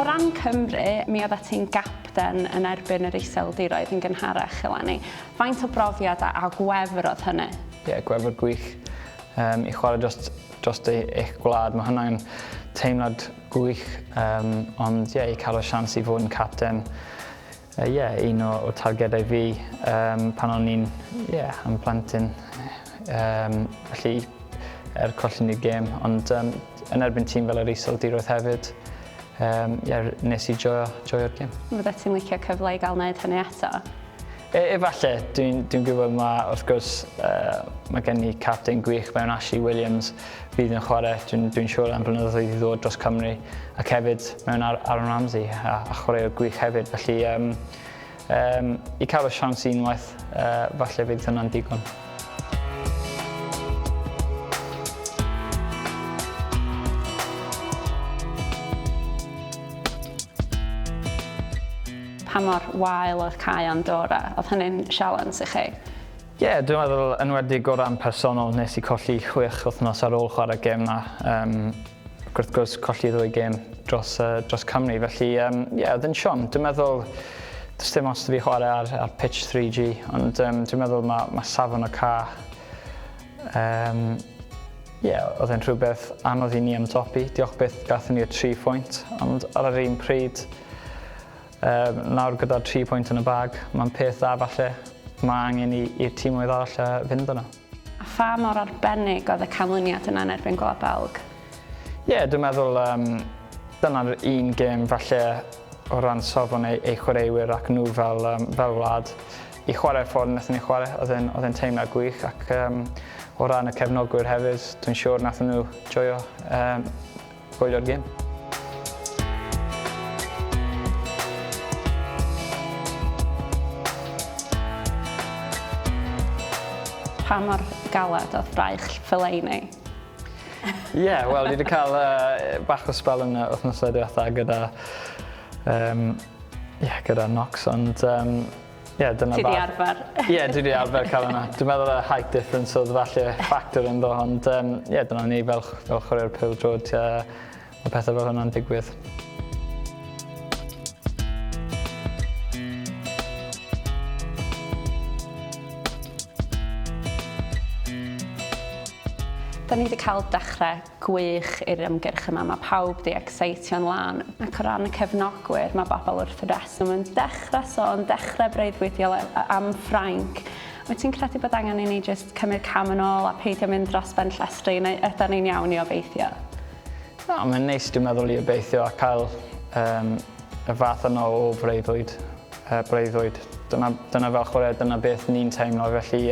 O ran Cymru, mi oeddet ti'n gapten yn erbyn yr iseldiroedd yn gynharach eleni. Faint o brofiad a gwefr oedd hynny? Ie, gwefr gwych. I chwarae dros eich gwlad, mae hynny'n teimlad gwych, ond i cael y sians i fod yn capten, un o targedau fi pan o'n i'n yn plentyn. Felly, colli ni'r gêm, ond yn erbyn tîm fel yr iseldiroedd hefyd, nes i joio'r gêm. Fyddet ti'n licio cyfle i gael wneud hynny eto? Efalle, dwi'n gwybod wrth gwrs mae gen i capten gwych mewn Ashley Williams fydd yn chwarae, dwi'n siŵr am blynyddoedd i ddod dros Cymru ac hefyd mewn Aaron Ramsey a chwaraeo'r gwych hefyd. Felly, i cael y sians unwaith, falle fydd hynna'n digon. Pa mor wael oedd Cae'n Dora? Oedd hynny'n sialens i chi? Ie, dwi'n meddwl enwedig o ran personol nes i colli 6 wythnos ar ôl chwarae'r gêm na. Wrth gwrs colli 2 gêm dros Cymru, felly oedd yn siom. Dwi'n meddwl, does dim os fi chwarae ar pitch 3G, ond dwi'n meddwl mae safon y ca. Oedd e'n rhywbeth anodd i ni ymdopi. Diolch byth gathon ni'r 3 pwynt, ond ar yr un pryd, nawr gyda'r 3 pwynt yn y bag, mae'n peth dda falle. Mae angen i'r tîmwydd arall fynd yna. A pha mor arbennig oedd y canlyniad yna yn erbyn Gwlad Belg? Ie, dwi'n meddwl dyna'r un gêm falle o ran sofon ei chwaraewyr ac nhw fel wlad. I chwarae'r ffordd wnaethon ni chwarae, oedd e'n teimlad gwych ac o ran y cefnogwyr hefyd, dwi'n siŵr wnaethon nhw joio gwylio'r gêm. Pa mor galed oedd braich ffeleini? Ie, wel, dwi wedi cael bach o spel yn wythnosau diwethaf gyda Knox, ond dyna Ti di arfer? Ie, dwi wedi arfer cael yna. Dwi'n meddwl y height difference oedd falle ffactor ynddo, ond dyna ni fel chwarae'r pêl-drod, mae pethau fel hynna'n digwydd. Da ni wedi cael dechrau gwych i'r ymgyrch yma. Mae pawb wedi excitio'n lan. Ac o ran y cefnogwyr, mae bobl wrth y reswm yn dechrau breuddwydiol am Ffrainc. Wyt ti'n credu bod angen i ni jyst cymryd cam yn ôl a peidio mynd dros ben llestri, neu ydyn ni'n iawn i obeithio? Mae'n neis dwi'n meddwl i obeithio a cael y fath yno o breuddwyd. Dyna fel chwarae, dyna beth ni'n teimlo. Felly,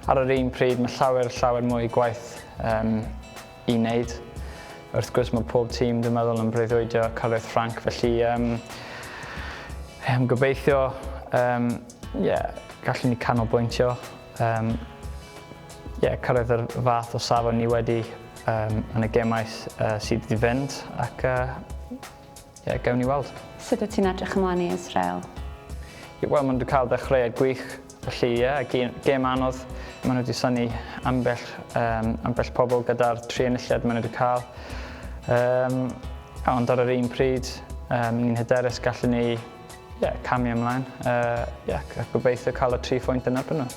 ar yr un pryd, mae llawer mwy gwaith i wneud. Wrth gwrs mae pob tîm dwi'n meddwl yn breuddwydio cyrraedd Ffrainc, felly gobeithio gallwn ni canolbwyntio, cyrraedd yr fath o safon ni wedi yn y gemau sydd wedi fynd ac gawn ni weld. Sut wyt ti'n edrych ymlaen i Israel? Wel, maen nhw cael dechreuad gwych, felly gêm anodd. Maen nhw wedi synnu ambell pobl gyda'r 3 enilliad maen nhw wedi cael. Ond ar yr un pryd, ni'n hyderus gallwn ni camu ymlaen. Gobeithio cael y 3 pwynt yn erbyn nhw.